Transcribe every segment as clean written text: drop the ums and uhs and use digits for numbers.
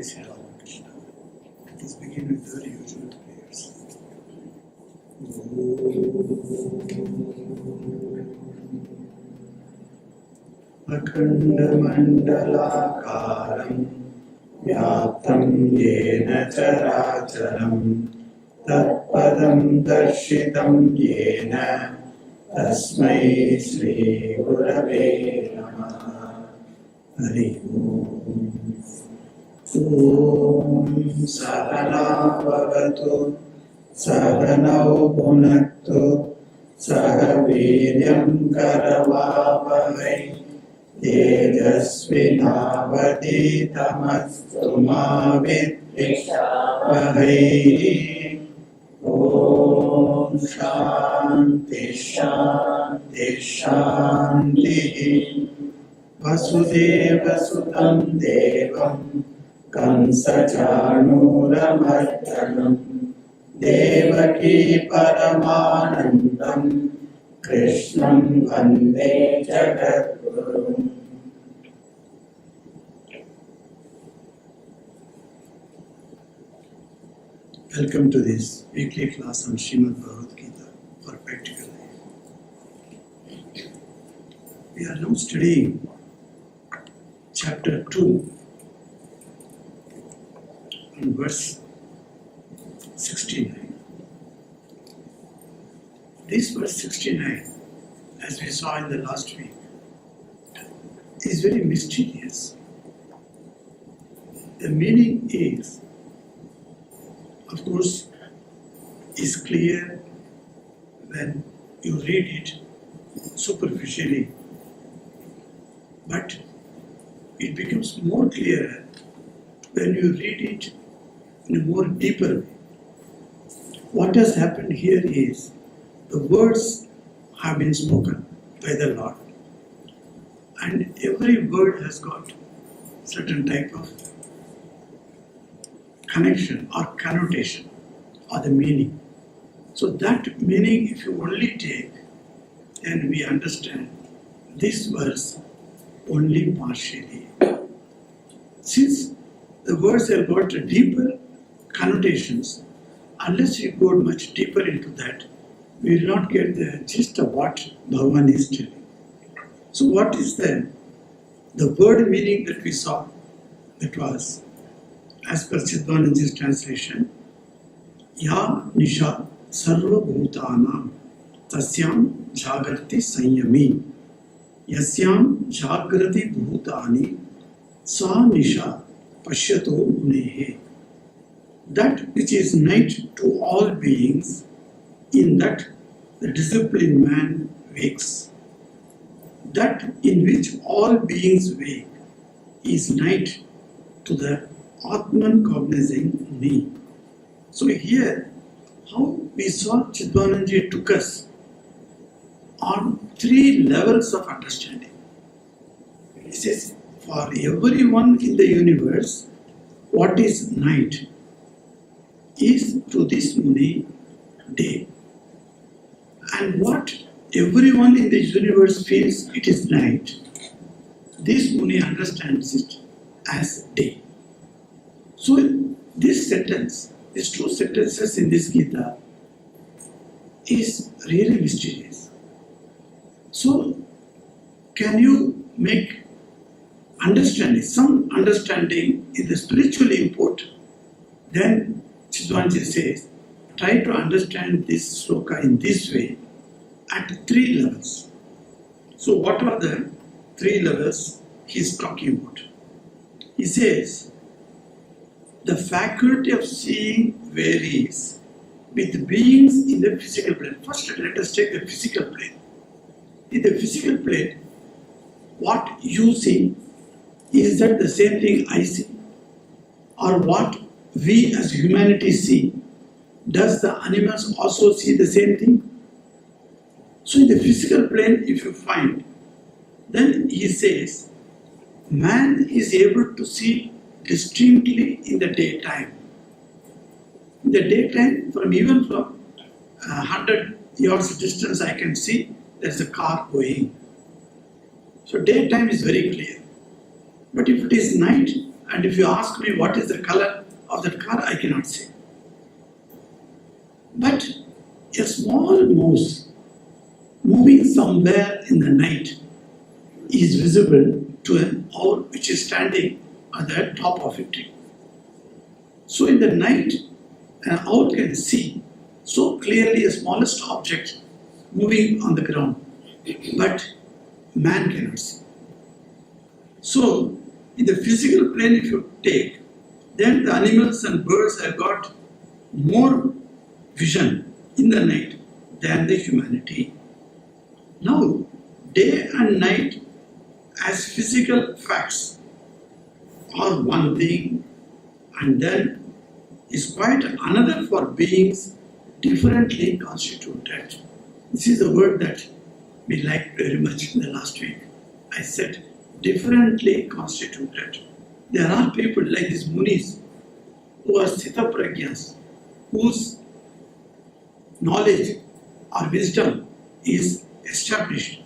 Sri Ramakrishna. Let's begin with the usual prayers. Akhanda Mandalakaram Vyaptam Yena Characharam Tatpadam Darshitam Yena Tasmai Sri Gurave Namaha. Hari Om. Om Sahana Bhavatu Sahanau Bhunaktu Sahaviryam Karavavahai Tejasvinavaditamastu ma vidvishavahay. Om Shanti Shanti Shanti. Vasudeva Sudam Devam Kamsachanuramardhanam Devaki Paramanandam Krishnam Vande Jagadgurum. Welcome to this weekly class on Srimad Bhagavad Gita for practical life. We are now studying chapter 2 and verse 69. This verse 69, as we saw in the last week, is very mysterious. The meaning is, of course, is clear when you read it superficially, but it becomes more clearer when you read it in a more deeper way. What has happened here is the words have been spoken by the Lord, and every word has got certain type of connection or connotation or the meaning. So that meaning, if you only take, then we understand this verse only partially. Since the words have got deeper connotations, unless we go much deeper into that, we will not get the gist of what Bhagavan is telling. So what is the word meaning that we saw? That was, as per Siddhananda's translation, Ya Nisha Sarva Bhutanam Tasyam Jagrati Sanyami Yasyam Jagrati Bhutani Sa Nisha Pashyato Munehe. That which is night to all beings, in that the disciplined man wakes. That in which all beings wake is night to the Atman cognizing me. So here, how we saw Chidvananji took us on 3 levels of understanding. He says, for everyone in the universe, what is night is to this Muni day. And what everyone in the universe feels it is night, this Muni understands it as day. So this sentence, these 2 sentences in this Gita is really mysterious. So can you make understanding, some understanding in the spiritual import? Then Chidvanji says, try to understand this sloka in this way at 3 levels. So what are the 3 levels he is talking about? He says, the faculty of seeing varies with beings in the physical plane. First, let us take the physical plane. In the physical plane, what you see, is that the same thing I see? Or what we as humanity see, does the animals also see the same thing? So in the physical plane, if you find, then he says, man is able to see distinctly in the daytime. In the daytime, even from 100 yards distance, I can see there's a car going. So daytime is very clear. But if it is night, And if you ask me what is the color of that car, I cannot say. But a small mouse moving somewhere in the night is visible to an owl which is standing at the top of a tree. So in the night, an owl can see so clearly a smallest object moving on the ground, but man cannot see. So in the physical plane, if you take, then the animals and birds have got more vision in the night than the humanity. Now, day and night as physical facts are one thing, and then is quite another for beings differently constituted. This is the word that we liked very much in the last week. I said differently constituted. There are people like these munis who are sthita pragyas, whose knowledge or wisdom is established.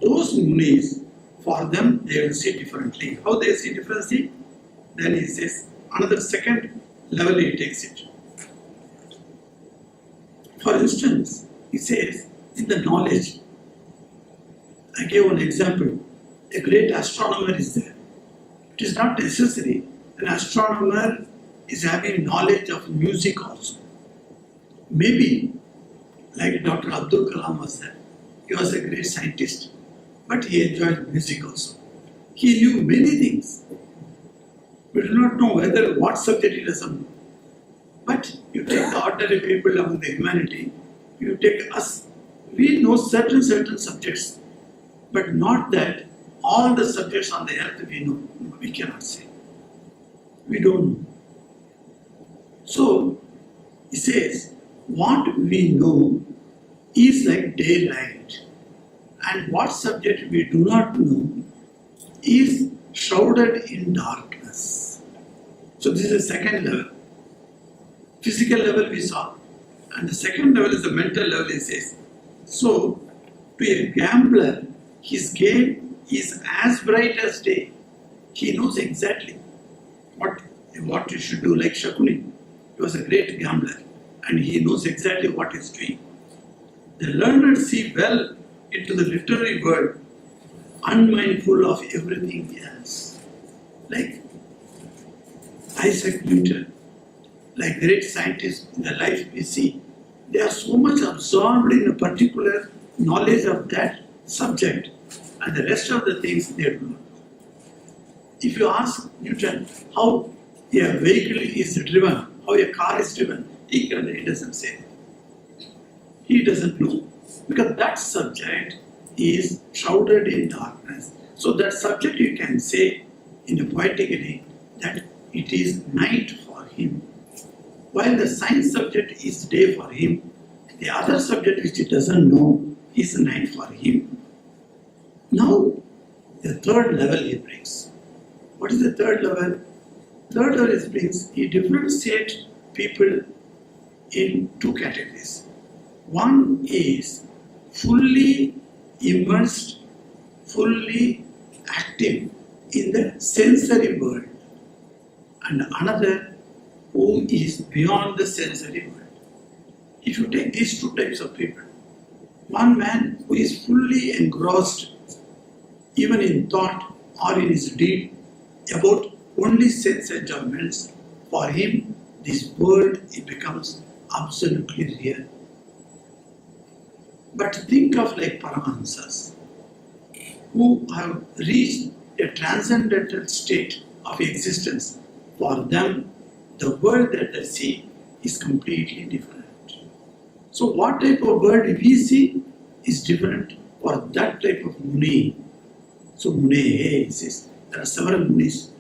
Those munis, for them, they will see differently. How they see differently? Then he says, another second level he takes it. For instance, he says, in the knowledge, I gave one example. A great astronomer is there. It is not necessary. An astronomer is having knowledge of music also. Maybe, like Dr. Abdul Kalam was there. He was a great scientist, but he enjoyed music also. He knew many things. We do not know what subject he doesn't know. But you take the ordinary people among the humanity, you take us, we know certain subjects, but not that all the subjects on the earth we know. We cannot say. We don't know. So, he says, what we know is like daylight, and what subject we do not know is shrouded in darkness. So this is the second level. Physical level we saw, and the second level is the mental level. He says, so to a gambler, his game is as bright as day. He knows exactly what you should do, like Shakuni. He was a great gambler, and he knows exactly what he's doing. The learned see well into the literary world, unmindful of everything else. Like Isaac Newton, like great scientists in the life we see, they are so much absorbed in a particular knowledge of that subject, and the rest of the things they do not know. If you ask Newton how a vehicle is driven, how a car is driven, he doesn't say. He doesn't know, because that subject is shrouded in darkness. So that subject you can say in a poetically that it is night for him. While the science subject is day for him, the other subject which he doesn't know is night for him. Now, the third level he brings. What is the third level? Third level he brings, he differentiates people in two categories. One is fully immersed, fully active in the sensory world, and another who is beyond the sensory world. If you take these two types of people, one man who is fully engrossed, even in thought or in his deed, about only sense enjoyments, for him this world it becomes absolutely real. But think of like Paramahamsas, who have reached a transcendental state of existence. For them, the world that they see is completely different. So what type of world we see is different for that type of Muni. So Muni, he says, there are several Munis.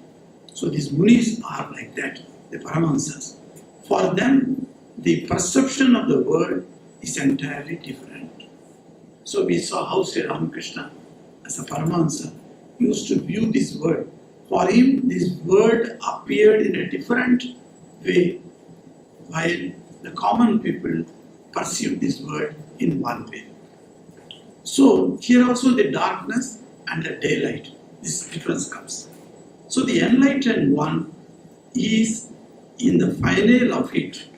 So these Munis are like that, the Paramahamsas. For them, the perception of the world is entirely different. So we saw how Sri Ramakrishna, as a Paramahamsa, used to view this world. For him, this world appeared in a different way, while the common people perceived this world in one way. So here also the darkness and the daylight, this difference comes. So the enlightened one is in the final of it.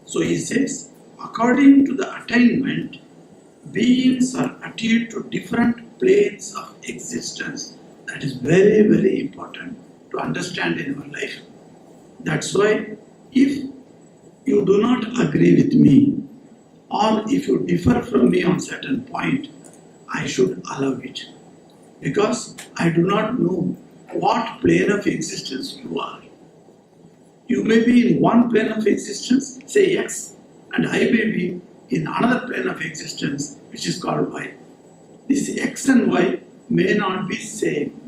So he says, according to the attainment, beings are attuned to different planes of existence. That is very, very important to understand in our life. That's why if you do not agree with me, or if you differ from me on certain point, I should allow it. Because I do not know what plane of existence you are. You may be in one plane of existence, say X, and I may be in another plane of existence, which is called Y. This X and Y may not be same.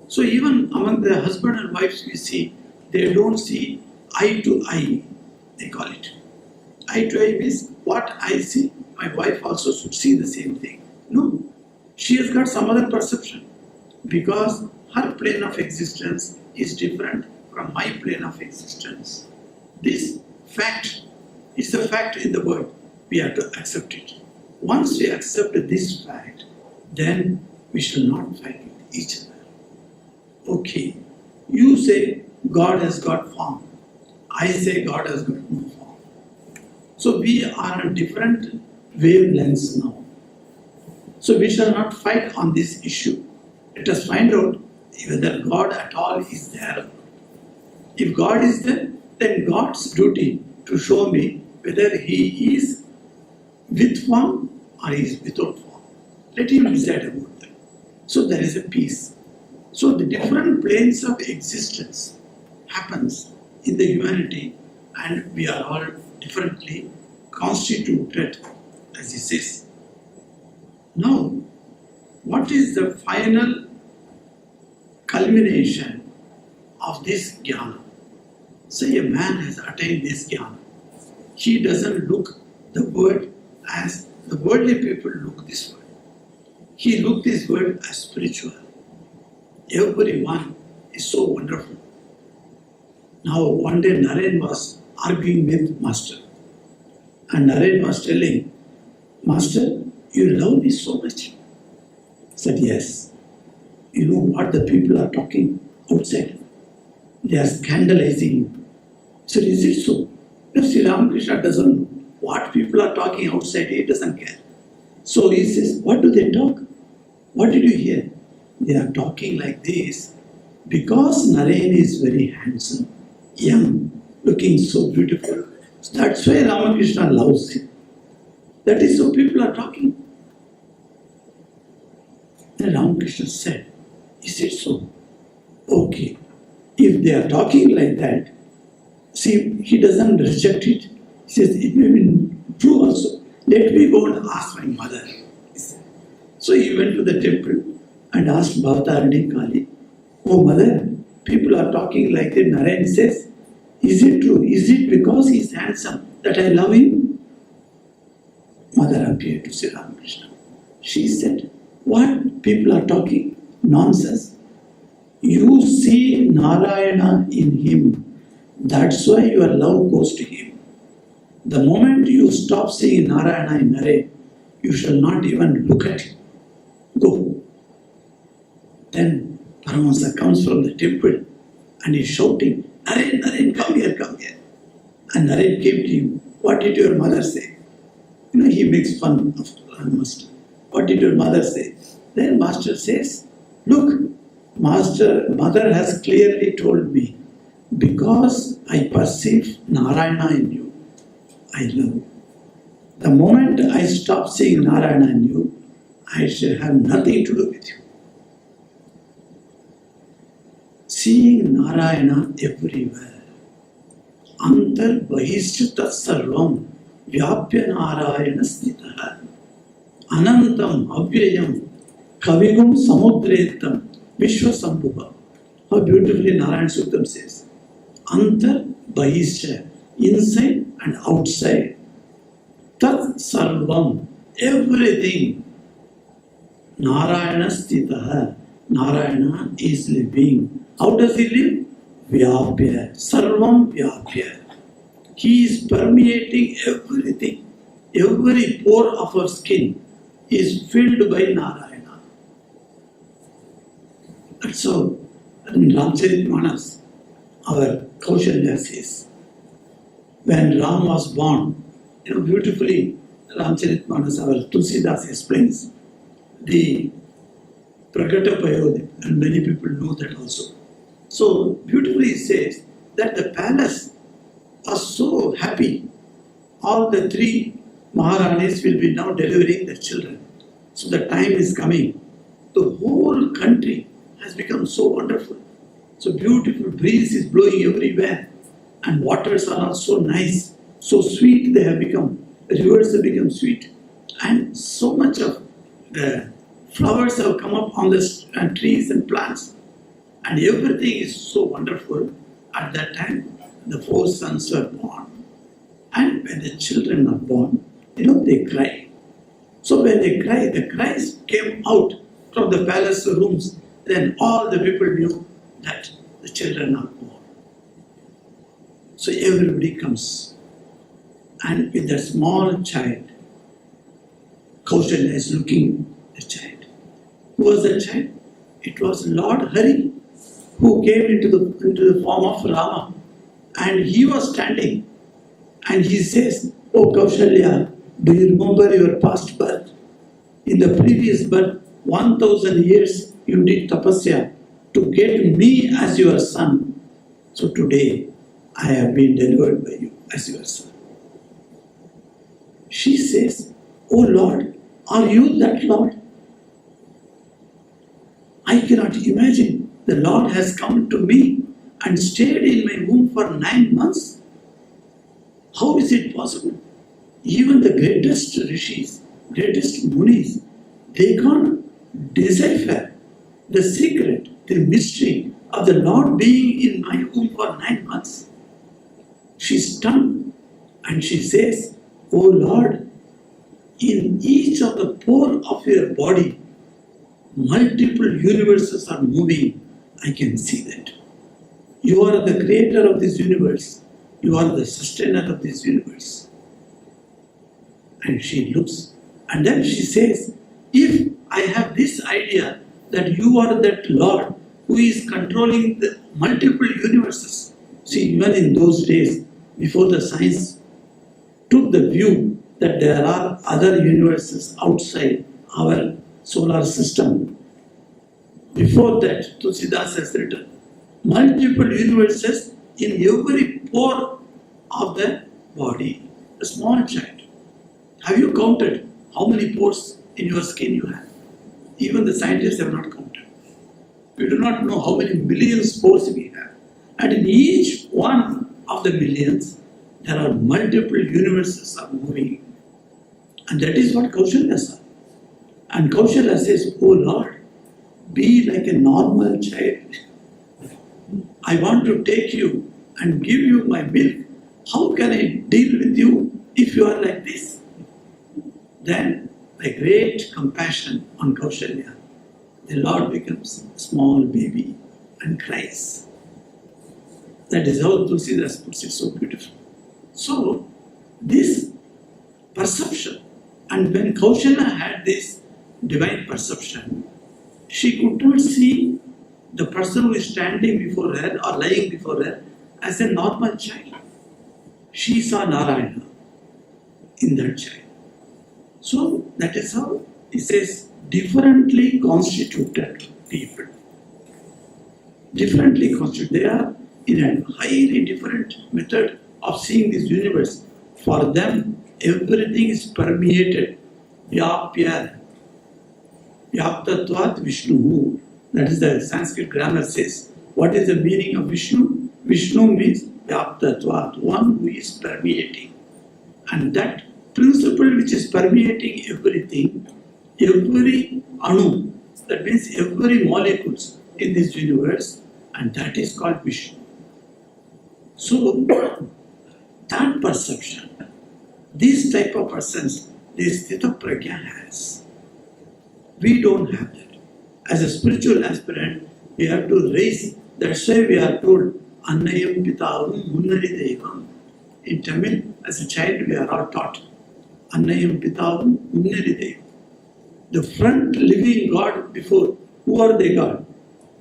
So even among the husband and wives we see, they don't see eye to eye, they call it. Eye to eye means what I see, my wife also should see the same thing. No, she has got some other perception because her plane of existence is different from my plane of existence. This fact is a fact in the world. We have to accept it. Once we accept this fact, then we shall not fight with each other. Okay, you say God has got form. I say God has got no form. So we are on different wavelengths now. So we shall not fight on this issue. Let us find out whether God at all is there. If God is there, then God's duty to show me whether He is with form or He is without form. Let Him decide about that. So there is a peace. So the different planes of existence happens in the humanity, and we are all differently constituted, as he says. Now, what is the final culmination of this jnana? Say a man has attained this jnana. He doesn't look the world as the worldly people look this world. He looked this world as spiritual. Everyone is so wonderful. Now one day Naren was arguing with Master. And Naren was telling, Master, you love me so much. He said, yes. You know what the people are talking outside? They are scandalizing you. He said, is it so? If Sri Ramakrishna doesn't know what people are talking outside, he doesn't care. So he says, what do they talk? What did you hear? They are talking like this because Naren is very handsome, young, looking so beautiful. That's why Ramakrishna loves him. That is how people are talking. And Ramakrishna said, is it so? Okay. If they are talking like that, see, he doesn't reject it. He says, it may be true also. Let me go and ask my mother. So he went to the temple and asked Bhavatarani Kali, oh mother, people are talking like that. Naren says, is it true? Is it because he is handsome that I love him? Mother appeared to Sri Ramakrishna. She said, what people are talking? Nonsense. You see Narayana in him. That's why your love goes to him. The moment you stop seeing Narayana in Naren, you shall not even look at him. Go. Then Paramahansa comes from the temple and he's shouting, Naren, Naren, come here, come here. And Naren came to him. What did your mother say? You know, he makes fun of Master. What did your mother say? Then Master says, look, Mother has clearly told me, because I perceive Narayana in you, I love you. The moment I stop seeing Narayana in you, I shall have nothing to do with you. Seeing Narayana everywhere. Antar bahishya tat sarvam vyapya Narayana stitaha. Anantam avyayam kavigum samudretam vishwasambhuva. How beautifully Narayana Suktam says. Antar bahishya, inside and outside. Tat sarvam, everything. Narayana stitaha. Narayana is living. How does he live? Vyapya. Sarvam vyapya. He is permeating everything. Every pore of our skin is filled by Narayana. That's all. In Ramcharitmanas, our Kaushalya says, when Ram was born, beautifully Ramcharitmanas, our Tulsidas explains the Prakata Payodhi, and many people know that also. So beautifully it says that the palace was so happy. All the three Maharanis will be now delivering their children. So the time is coming. The whole country has become so wonderful. So beautiful breeze is blowing everywhere. And waters are also nice, so sweet they have become. The rivers have become sweet. And so much of the flowers have come up on the trees and plants. And everything is so wonderful. At that time, the 4 sons were born. And when the children are born, they cry. So when they cry, the cries came out from the palace rooms. Then all the people knew that the children are born. So everybody comes. And with that small child, Kaushalya is looking at the child. Who was that child? It was Lord Hari, who came into the form of Rama. And he was standing. And he says, "Oh Kaushalya, do you remember your past birth? In the previous birth, 1000 years you did tapasya to get me as your son. So today, I have been delivered by you as your son." She says, "Oh Lord, are you that Lord? I cannot imagine. The Lord has come to me and stayed in my womb for 9 months. How is it possible? Even the greatest rishis, greatest munis, they can't decipher the secret, the mystery of the Lord being in my womb for 9 months." She's stunned and she says, "Oh Lord, in each of the pore of your body, multiple universes are moving. I can see that. You are the creator of this universe. You are the sustainer of this universe." And she looks and then she says, "If I have this idea that you are that Lord who is controlling the multiple universes." See, even in those days, before the science took the view that there are other universes outside our solar system, before that, Tulsidas has written, multiple universes in every pore of the body. A small child. Have you counted how many pores in your skin you have? Even the scientists have not counted. We do not know how many millions pores we have. And in each one of the millions, there are multiple universes are moving. And that is what Kaushalya saw. And Kaushalya says, "Oh Lord, be like a normal child. I want to take you and give you my milk. How can I deal with you if you are like this?" Then, by great compassion on Kaushalya, the Lord becomes a small baby and cries. That is how Tulsidas puts it so beautifully. So, this perception, and when Kaushalya had this divine perception, she could not see the person who is standing before her or lying before her as a normal child. She saw Narayana in that child. So that is how it says differently constituted people. Differently constituted. They are in a highly different method of seeing this universe. For them, everything is permeated. Vyapya. Vyaptatvat Vishnu. That is the Sanskrit grammar says. What is the meaning of Vishnu? Vishnu means Vyaptatvat, one who is permeating. And that principle which is permeating everything, every anu, that means every molecules in this universe, and that is called Vishnu. So, that perception, this type of persons, this Sthita Prajna has. We don't have that. As a spiritual aspirant, we have to raise. That's why we are told, Annayam Pitavam Munnari Devam. In Tamil, as a child, we are all taught, Annayam Pitavam Munnari Devam. The front living God before, who are they God?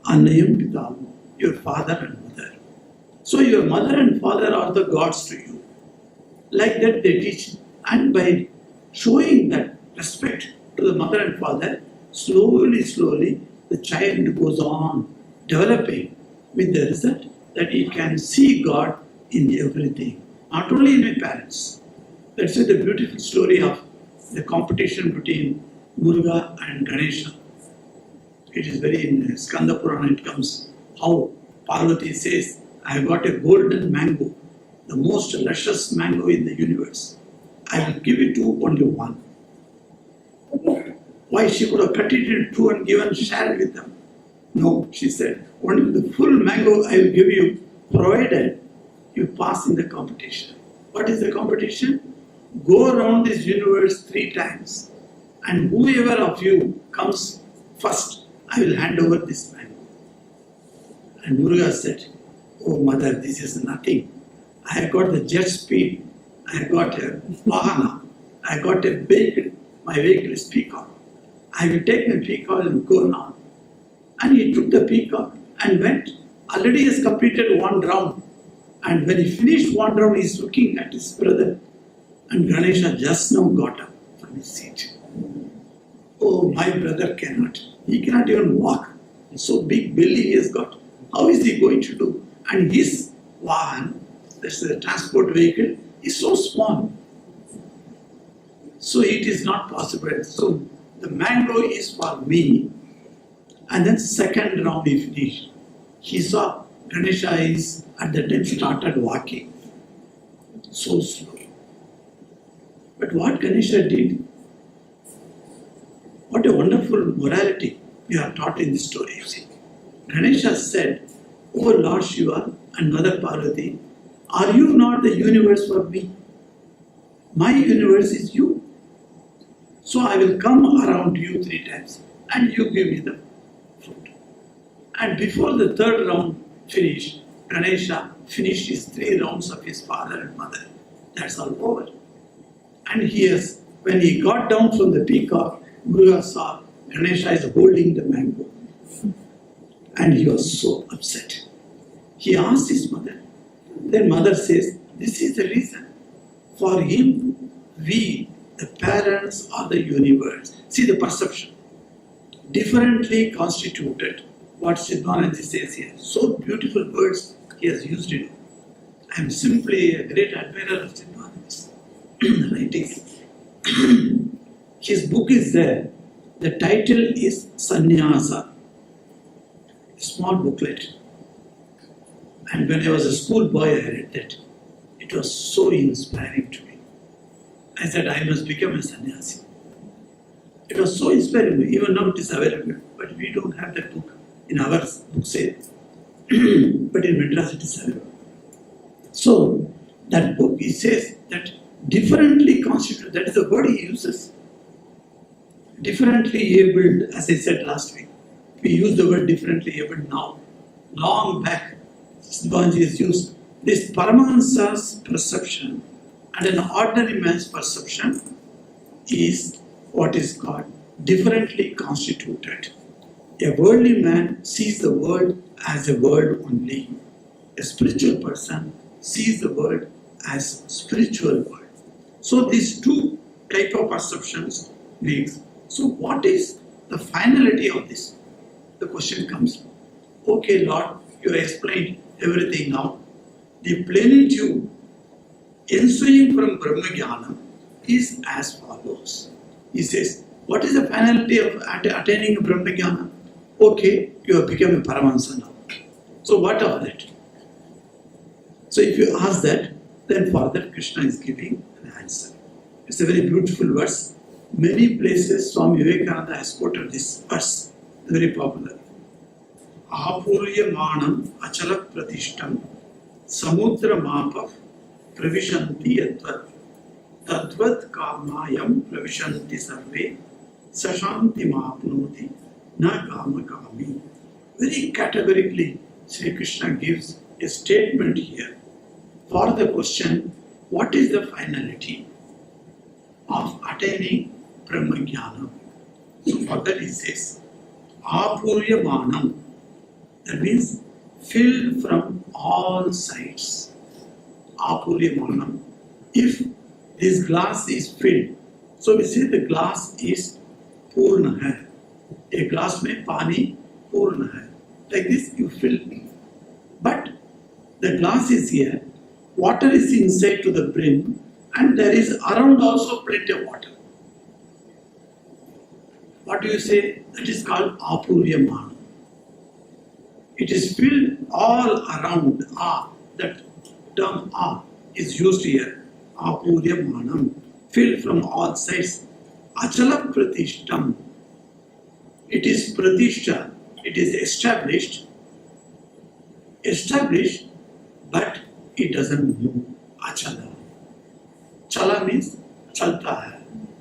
Annayam Pitavam, your father and mother. So your mother and father are the gods to you. Like that they teach. And by showing that respect to the mother and father, slowly, the child goes on developing with the result that he can see God in everything. Not only in my parents. That's why the beautiful story of the competition between Muruga and Ganesha. It is very in Skanda Purana it comes how Parvati says, I have got a golden mango, the most luscious mango in the universe. I will give it to only one. Why she could have cut it in two and given share with them? No, she said, only the full mango I will give you, provided you pass in the competition. What is the competition? Go around this universe 3 times, and whoever of you comes first, I will hand over this mango. And Muruga said, oh mother, this is nothing. I have got the jet speed, I have got a vahana, I have got a vehicle, my vehicle is peacock. I will take my peacock and go now. And he took the peacock and went. Already has completed 1 round. And when he finished 1 round, he is looking at his brother. And Ganesha just now got up from his seat. Oh, my brother cannot. He cannot even walk. So big belly he has got. How is he going to do? And his vahan, that's the transport vehicle, is so small. So it is not possible. So the mango is for me. And then second round he finished. He saw Ganesha is at the time started walking. So slow. But what Ganesha did, what a wonderful morality we are taught in this story, you see. Ganesha said, O Lord Shiva and Mother Parvati, are you not the universe for me? My universe is you. So I will come around you 3 times and you give me the food. And before the 3rd round finished, Ganesha finished his 3 rounds of his father and mother. That's all over. And when he got down from the peacock, Muruga saw Ganesha is holding the mango. And he was so upset. He asked his mother. Then mother says, this is the reason. For him, we, the parents, are the universe. See the perception. Differently constituted. What Siddhananda says here. So beautiful words he has used it. I am simply a great admirer of Siddhananda's writings. His book is there. The title is Sannyasa. A small booklet. And when I was a schoolboy, I read that. It was so inspiring to me. I said, I must become a sannyasi. It was so inspiring. Even now it is available, but we don't have that book in our book sale. But in Madras it is available. So, that book, he says that differently constituted, that is the word he uses. Differently abled, as I said last week. We use the word differently abled now. Long back, Siddhanji has used this Paramahansa's perception and an ordinary man's perception is what is called differently constituted. A worldly man sees the world as a world only. A spiritual person sees the world as spiritual world. So these 2 type of perceptions makes. So what is the finality of this? The question comes. Okay, Lord, you have explained everything now. The plenitude ensuing from Brahma-jnana is as follows. He says, what is the finality of attaining Brahma-jnana? Okay, you have become a Paramahansa now. So what of that? So if you ask that, then further Krishna is giving an answer. It's a very beautiful verse. Many places Swami Vivekananda has quoted this verse. Very popular. Apurya manam achala pratishtam samudra mapav pravishanti yadvat tadvat kamayam pravishanti sarve sashanti mapnoti na kama kami. Very categorically Sri Krishna gives a statement here for the question, what is the finality of attaining Brahma-jnana? So for that he says, Apurya manam, that means filled from all sides. Apuryamanam. If this glass is filled, so we say the glass is purna hai. A glass mein pani purna hai. Like this you fill. But the glass is here, water is inside to the brim, and there is around also plenty of water. What do you say? That is called apuryamanam. It is filled all around. That term is used here. Apuryamanam. Filled from all sides. Achala pratishtam. It is pratishtha. It is established. Established, but it doesn't move. Achala. Chala means chalta hai.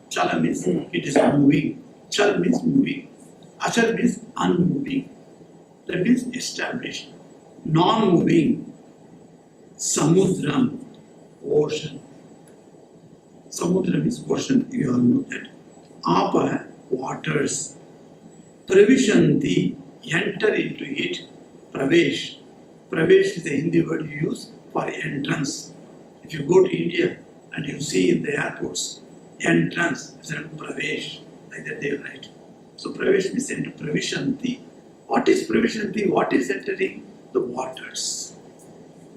Chala means it is moving. Chal means moving. Achal means unmoving. That means established. Non-moving. Samudram. Ocean. Samudra means ocean. You all know that. Apa, waters. Pravishanti, enter into it. Pravesh. Pravesh is the Hindi word you use for entrance. If you go to India and you see in the airports, entrance, it's a Pravesh. Like that they write. So Pravesh means enter. Pravishanti. What is Pravishanti? What is entering? The waters.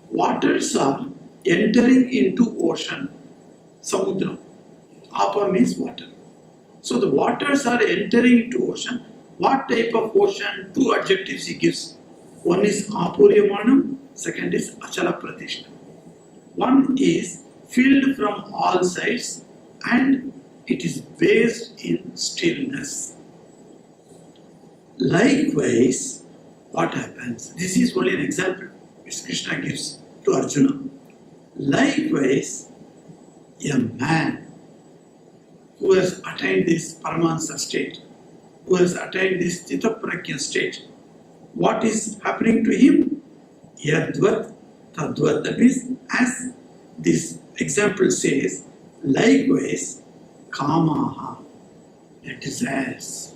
Waters are entering into ocean. Samudra. Apa means water. So the waters are entering into ocean. What type of ocean? Two adjectives he gives. One is apuryamanam, second is achala pratishta. One is filled from all sides and it is based in stillness. Likewise, what happens? This is only an example which Krishna gives to Arjuna. Likewise, a man who has attained this Paramahansa state, who has attained this Chitaprakya state, what is happening to him? Yadvat tadvat. That means, as this example says, likewise, kamaha, the desires,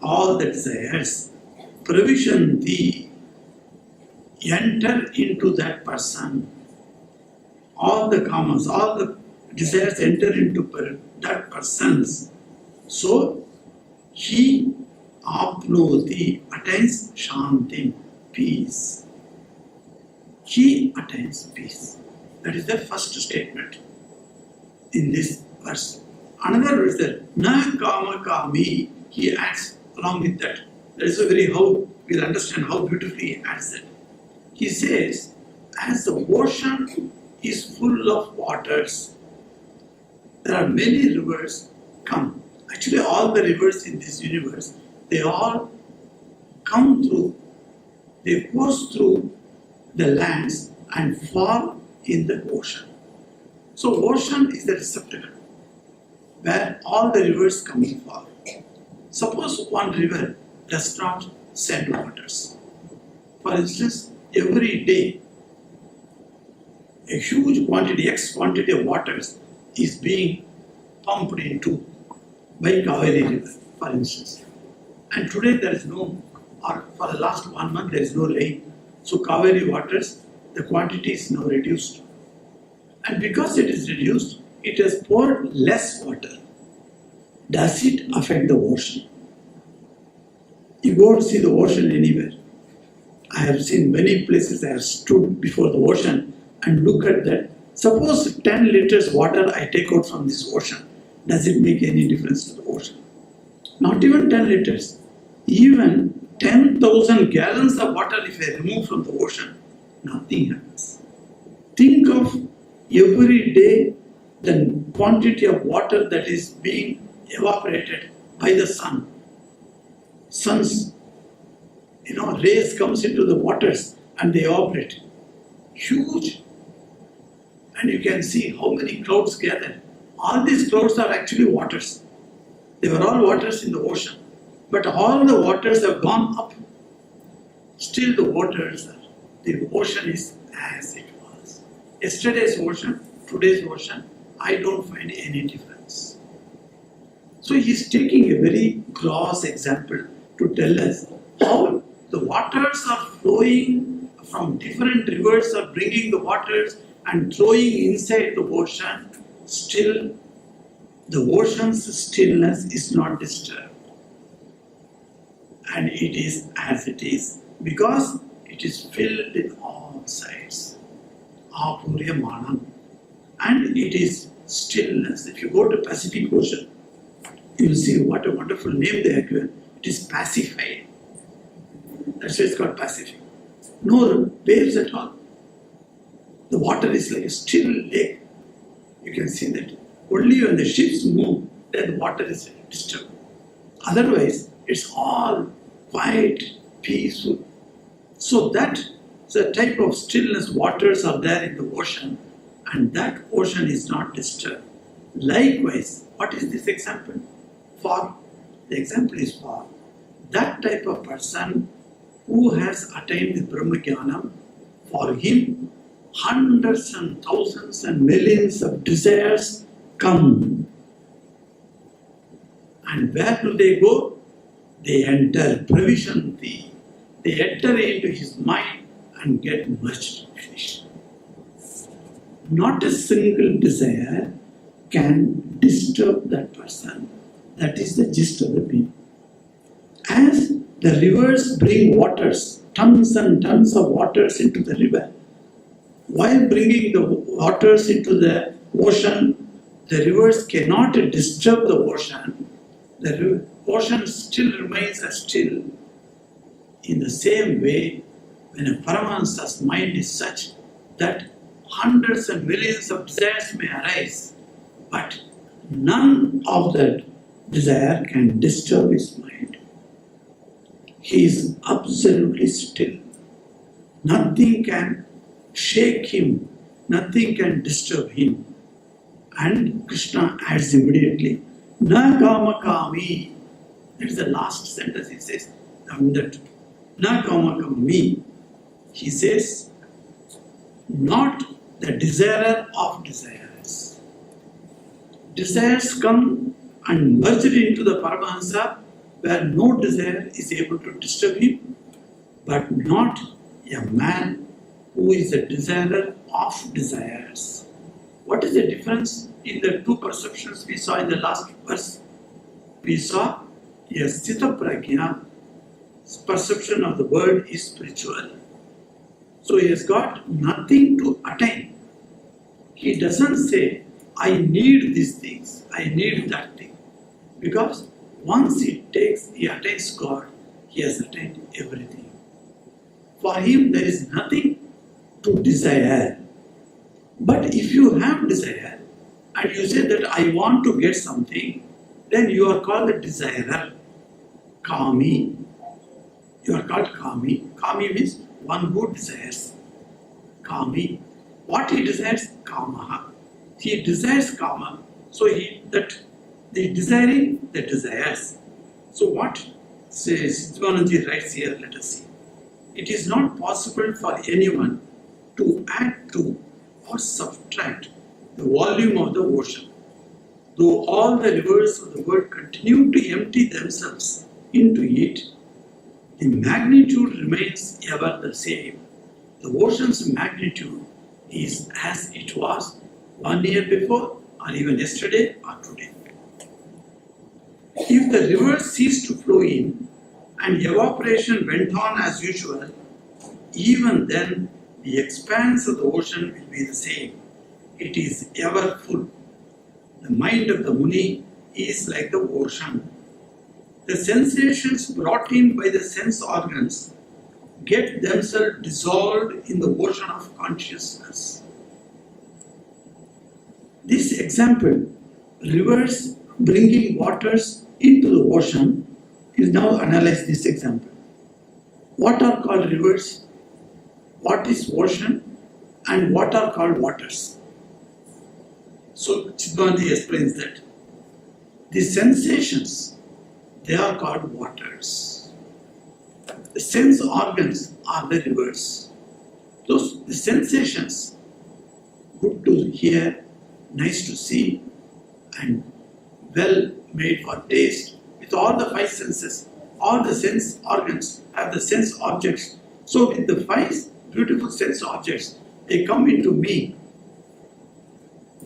all the desires, pravishanti, enter into that person. All the kamas, all the desires enter into that person's. So, he apnoti, attains shanti, peace. He attains peace. That is the first statement in this verse. Another verse there, na kama kami, he adds along with that. That is a very how we'll understand how beautifully he adds that. He says, as the ocean is full of waters, there are many rivers come. Actually, all the rivers in this universe, they all come through, they course through the lands and fall in the ocean. So ocean is the receptacle where all the rivers come and fall. Suppose one river does not send waters. For instance, every day a huge quantity, X quantity of waters is being pumped into by Kaveri river, for instance. And today there is no, or for the last 1 month there is no rain. So Kaveri waters, the quantity is now reduced. And because it is reduced, it has poured less water. Does it affect the ocean? You go and see the ocean anywhere. I have seen many places I have stood before the ocean and look at that. Suppose 10 liters water I take out from this ocean. Does it make any difference to the ocean? Not even 10 liters. Even 10,000 gallons of water if I remove from the ocean, nothing happens. Think of every day the quantity of water that is being evaporated by the sun. Sun's rays comes into the waters and they evaporate. Huge. And you can see how many clouds gather. All these clouds are actually waters. They were all waters in the ocean. But all the waters have gone up. Still the ocean is as it was. Yesterday's ocean, today's ocean, I don't find any difference. So he's taking a very gross example to tell us how the waters are flowing from different rivers are bringing the waters and throwing inside the ocean, still the ocean's stillness is not disturbed. And it is as it is because it is filled in all sides. Apurya Manam. And it is stillness. If you go to Pacific Ocean, you will see what a wonderful name they have given. It is pacified. That's why it's called Pacific. No waves at all. The water is like a still lake. You can see that. Only when the ships move, then the water is disturbed. Otherwise, it's all quiet, peaceful. So that's the type of stillness waters are there in the ocean, and that ocean is not disturbed. Likewise, what is this example for? The example is for that type of person who has attained the Brahma Jnana. For him, hundreds and thousands and millions of desires come. And where do they go? They enter Pravishanti. They enter into his mind and get merged, finished. Not a single desire can disturb that person. That is the gist of the meaning. As the rivers bring waters, tons and tons of waters into the river, while bringing the waters into the ocean, the rivers cannot disturb the ocean. The ocean still remains as still. In the same way, when a Paramahansa's mind is such that hundreds and millions of desires may arise, but none of that desire can disturb his mind. He is absolutely still. Nothing can shake him, nothing can disturb him. And Krishna adds immediately, Na kama kami. That is the last sentence he says. That Na kama kami. He says, not the desirer of desires. Desires come and merge into the Paramahansa where no desire is able to disturb him, but not a man who is a desirer of desires. What is the difference in the two perceptions we saw in the last verse? We saw a Sthita Prajna perception of the world is spiritual. So he has got nothing to attain. He doesn't say, I need these things, I need that thing. Because once he attains God, he has attained everything. For him, there is nothing to desire. But if you have desire, and you say that I want to get something, then you are called a desirer. Kami. You are called Kami. Kami means one who desires. Kami. What he desires? Kamaha. He desires Kama. So the desiring, the desires. So what Siddhanandaji writes here, let us see. It is not possible for anyone to add to or subtract the volume of the ocean. Though all the rivers of the world continue to empty themselves into it, the magnitude remains ever the same. The ocean's magnitude is as it was 1 year before, or even yesterday or today. If the rivers ceased to flow in and evaporation went on as usual, even then the expanse of the ocean will be the same. It is ever full. The mind of the Muni is like the ocean. The sensations brought in by the sense organs get themselves dissolved in the ocean of consciousness. This example, rivers bringing waters into the ocean, is now analyze this example. What are called rivers? What is ocean? And what are called waters? So Siddhanandaji explains that the sensations, they are called waters. The sense organs are the rivers. The sensations, good to hear, nice to see, and well made for taste, with all the five senses. All the sense organs have the sense objects. So with the five beautiful sense objects, they come into me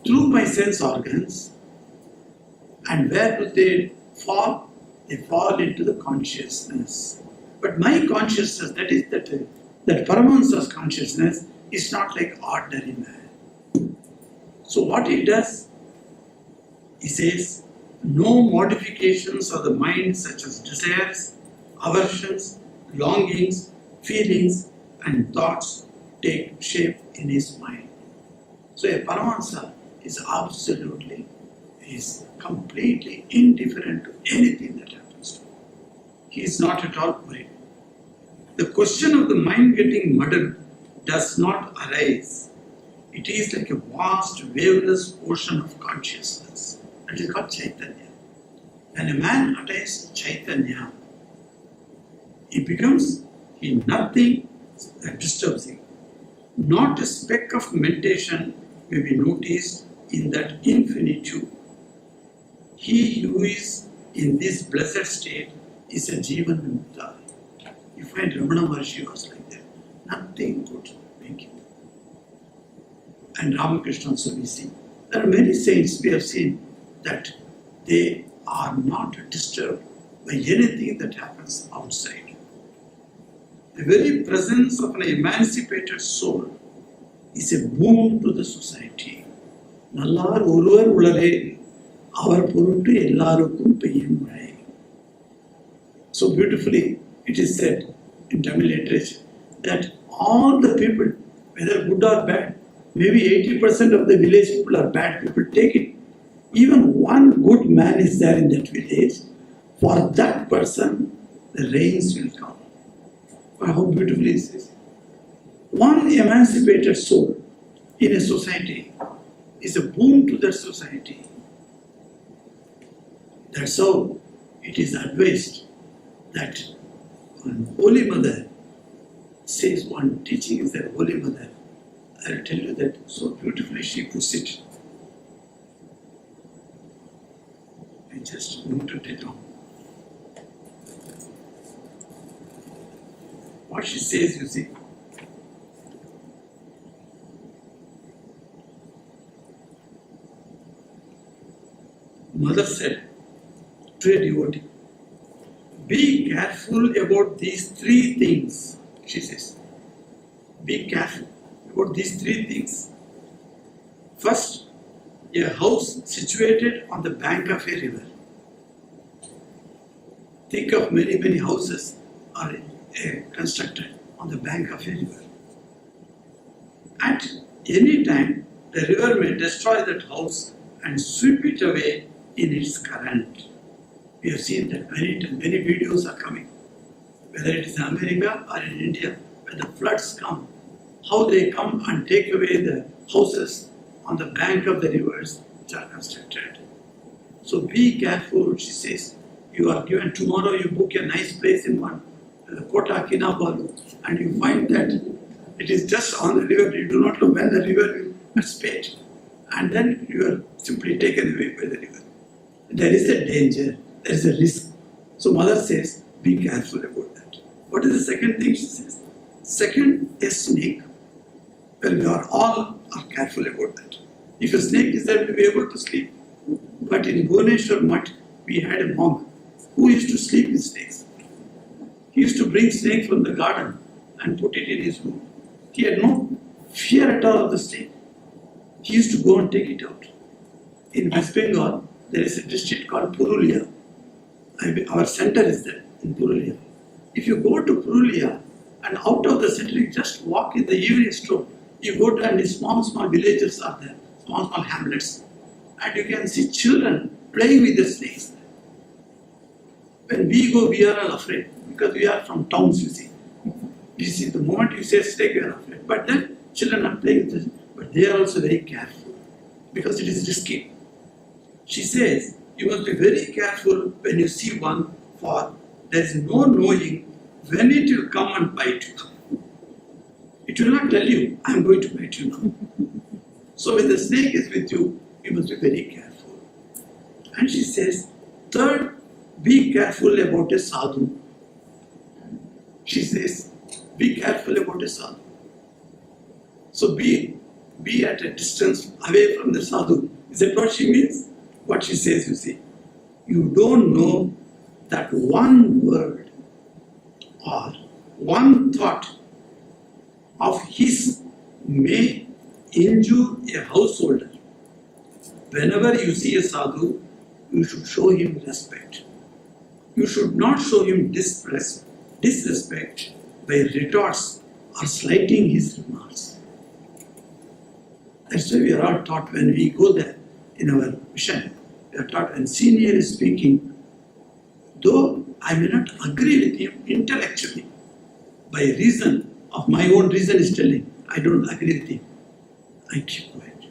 through my sense organs, and where do they fall? They fall into the consciousness. But my consciousness, that Paramahansa's consciousness, is not like ordinary man. So what he does, he says, no modifications of the mind such as desires, aversions, longings, feelings and thoughts take shape in his mind. So a Paramahansa is completely indifferent to anything that happens to him. He is not at all worried. The question of the mind getting muddled does not arise. It is like a vast waveless ocean of consciousness. That is called Chaitanya. When a man attains Chaitanya, nothing that disturbs him. Not a speck of meditation may be noticed in that infinitude. He who is in this blessed state is a Jivan Mukta. You find Ramana Maharshi was like that. Nothing could make him. And Ramakrishna also we see. There are many saints we have seen that they are not disturbed by anything that happens outside. The very presence of an emancipated soul is a boon to the society. Nallar oruvar ulare, avar poruttu ellarukkum peyyum mazhai. So beautifully it is said in Tamil literature that all the people, whether good or bad, maybe 80% of the village people are bad people, take it. Even one good man is there in that village, for that person the rains will come. How beautifully it says. One emancipated soul in a society is a boon to that society. That's how it is advised that Holy Mother says, one teaching is that Holy Mother, I will tell you that so beautifully she puts it. I just noted it down. What she says, you see. Mother said to a devotee, be careful about these three things, she says. Be careful about these three things. First, a house situated on the bank of a river. Think of many houses are constructed on the bank of a river. At any time, the river may destroy that house and sweep it away in its current. We have seen that many videos are coming, whether it is in America or in India, when the floods come, how they come and take away the houses on the bank of the rivers which are constructed. So be careful, she says. You are given tomorrow, you book a nice place in one Kota Kinabalu, and you find that it is just on the river. You do not know when the river will participate, and then you are simply taken away by the river. There is a danger, there is a risk. So Mother says, be careful about that. What is the second thing she says? Second, a snake. Well, we are all careful about that. If a snake is there, we will be able to sleep. But in Bhubaneswar Mutt, we had a monk who used to sleep with snakes. He used to bring snake from the garden and put it in his room. He had no fear at all of the snake. He used to go and take it out. In West Bengal, there is a district called Purulia. Our center is there in Purulia. If you go to Purulia and out of the center, you just walk in the evening stroll. You go to and small villages are there, small hamlets, and you can see children playing with the snakes. When we go, we are all afraid because we are from towns, you see. You see, the moment you say snake, we are afraid. But then children are playing with it, but they are also very careful because it is risky. She says, you must be very careful when you see one, for there is no knowing when it will come and bite you. It will not tell you, I am going to bite you now. So when the snake is with you, you must be very careful. And she says, third, be careful about a sadhu. She says, be careful about a sadhu. So be at a distance away from the sadhu. Is that what she means? What she says, you see. You don't know that one word or one thought of his may injure a householder. Whenever you see a sadhu, you should show him respect. You should not show him disrespect by retorts or slighting his remarks. That's why we are all taught when we go there in our mission. We are taught when senior is speaking, though I may not agree with him intellectually, by reason of my own reason is telling, I don't agree with him. I keep quiet.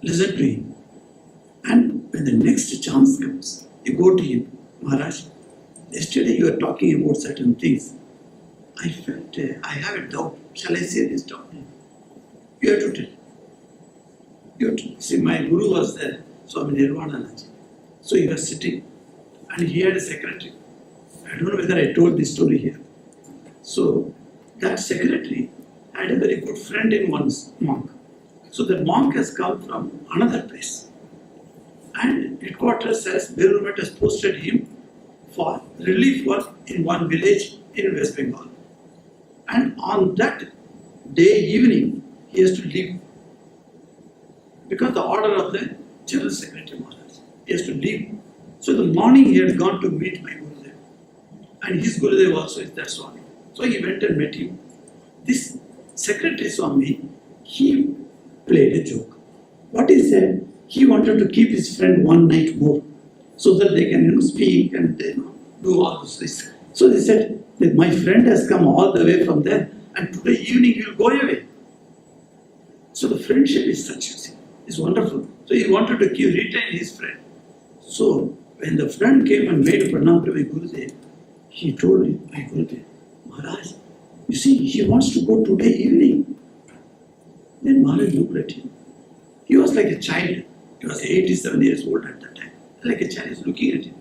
Listen to him. And when the next chance comes, you go to him, Maharaj, yesterday you were talking about certain things. I felt, I have a doubt. Shall I say this doubt? You have to tell. You have to. See, my guru was there, Swami Vimokshananda. So he was sitting and he had a secretary. I don't know whether I told this story here. So that secretary had a very good friend in one monk. So the monk has come from another place. And headquarters has, government has posted him for relief work in one village in West Bengal. And on that day evening, he has to leave. Because the order of the General Secretary Maharaj, he has to leave. So the morning he had gone to meet my Gurudev. And his Gurudev also is that Swami. So he went and met him. This Secretary Swami, he played a joke. What he said, he wanted to keep his friend one night more so that they can speak and do all this. So they said that my friend has come all the way from there and today evening he will go away. So the friendship is such, you see, it's wonderful. So he wanted to retain his friend. So when the friend came and made pranam to my Gurudev, he told him, my Gurudev, Maharaj, you see, he wants to go today evening. Then Maharaj looked at him. He was like a child. He was 87 years old at that time. Like a child is looking at him.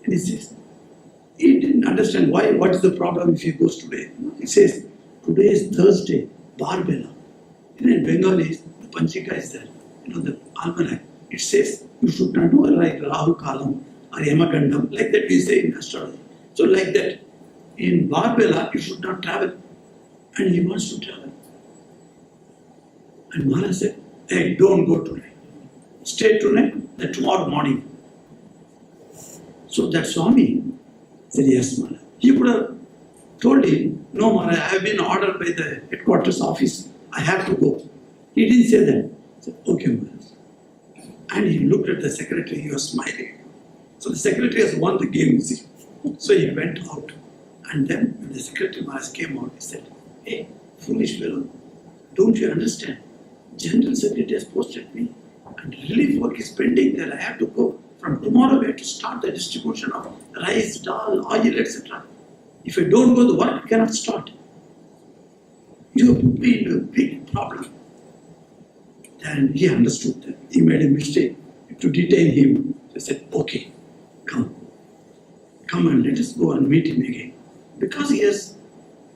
And he says, he didn't understand why, what is the problem if he goes today. He says, today is Thursday, Barbela. In Bengali, the Panchika is there. The almanac. It says, you should not do like Rahu Kalam or Yamakandam, like that we say in astrology. So like that, in Barbela, you should not travel. And he wants to travel. And Maharaj said, hey, don't go tonight. Stay tonight, then tomorrow morning. So that Swami said, yes, Maharaj. He could have told him, no, Maharaj, I have been ordered by the headquarters office. I have to go. He didn't say that. He said, okay, Maharaj. And he looked at the secretary, he was smiling. So the secretary has won the game, you see. So he went out. And then when the secretary Maharaj came out, he said, hey, foolish fellow, don't you understand? General Secretary has posted me and relief work is pending there. I have to go. From tomorrow we have to start the distribution of rice, dal, oil, etc. If I don't go, the work cannot start. You have put me into a big problem. Then he understood that. He made a mistake to detain him. He said, okay, come. Come and let us go and meet him again. Because he has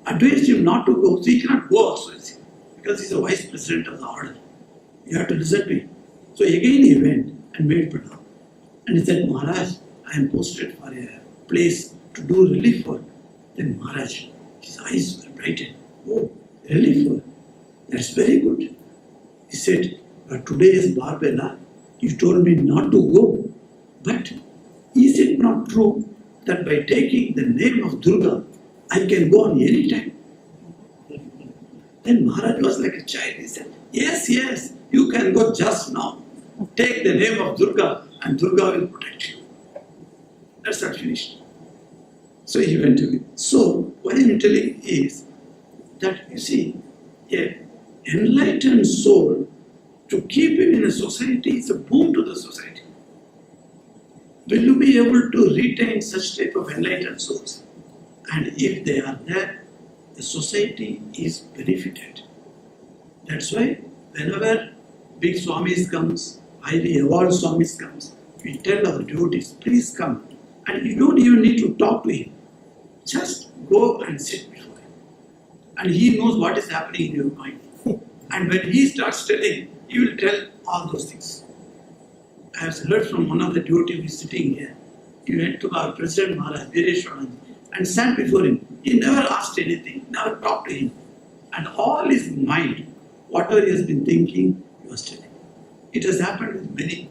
advised him not to go, so he cannot go also, because he is a vice president of the order. You have to listen to him. So again he went and made pranam. And he said, Maharaj, I am posted for a place to do relief work. Then Maharaj, his eyes were brightened. Oh, relief work. That's very good. He said, but today is Barbela. You told me not to go. But is it not true that by taking the name of Durga, I can go on any time? Then Maharaj was like a child. He said, yes, yes, you can go just now. Take the name of Durga and Durga will protect you. That's not finished. So he went away. So what I'm telling is that, you see, an enlightened soul, to keep him in a society is a boon to the society. Will you be able to retain such type of enlightened souls? And if they are there, the society is benefited. That's why whenever big Swamis comes, highly evolved Swamis comes, we tell our devotees, please come. And you don't even need to talk to him. Just go and sit before him. And he knows what is happening in your mind. And when he starts telling, he will tell all those things. I have heard from one of the devotees who is sitting here. He went to our President Maharaj, Vireshwaran, and sat before him. He never asked anything, never talked to him. And all his mind, whatever he has been thinking, he was telling. It has happened with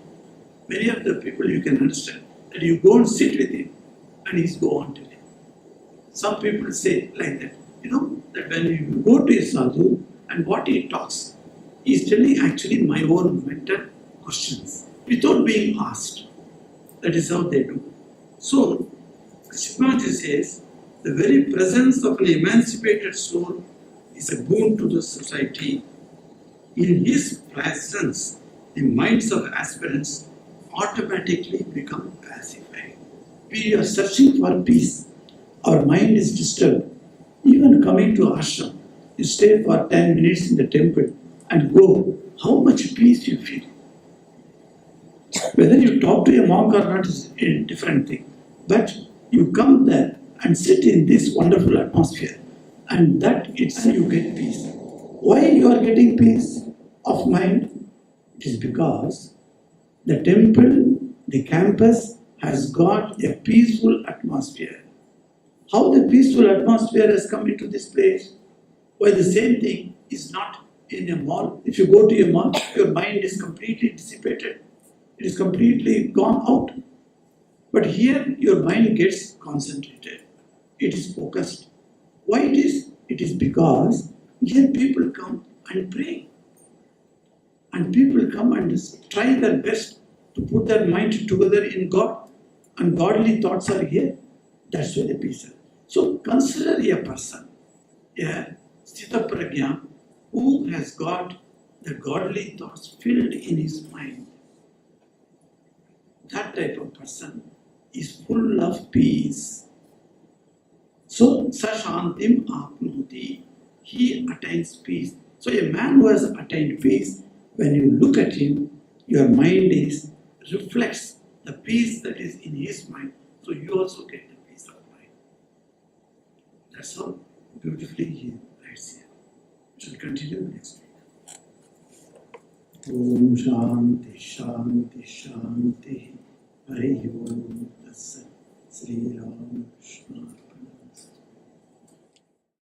many of the people you can understand, that you go and sit with him, and he's go on telling. Some people say like that, that when you go to a sadhu, and what he talks, he's telling actually my own mental questions, without being asked. That is how they do. So, Shivaji says, the very presence of an emancipated soul is a boon to the society. In his presence, the minds of aspirants automatically become pacified. We are searching for peace. Our mind is disturbed. Even coming to ashram, you stay for 10 minutes in the temple and go, how much peace you feel. Whether you talk to a monk or not is a different thing. But you come there and sit in this wonderful atmosphere, and that itself you get peace. Why you are getting peace of mind? It is because the temple, the campus has got a peaceful atmosphere. How the peaceful atmosphere has come into this place? Why the same thing is not in a mall. If you go to a mall, your mind is completely dissipated. It is completely gone out. But here your mind gets concentrated. It is focused. Why it is? It is because here people come and pray. And people come and try their best to put their mind together in God. And godly thoughts are here. That's why the peace is. So consider a person, a Sthita Prajna, who has got the godly thoughts filled in his mind. That type of person is full of peace. So, Sashantim Apnoti, he attains peace. So, a man who has attained peace, when you look at him, your mind reflects the peace that is in his mind. So, you also get the peace of mind. That's how beautifully he writes here. We shall continue next week. Om Shanti Shanti Shanti. Hari Om Tatsat. Sri Ram Krishna.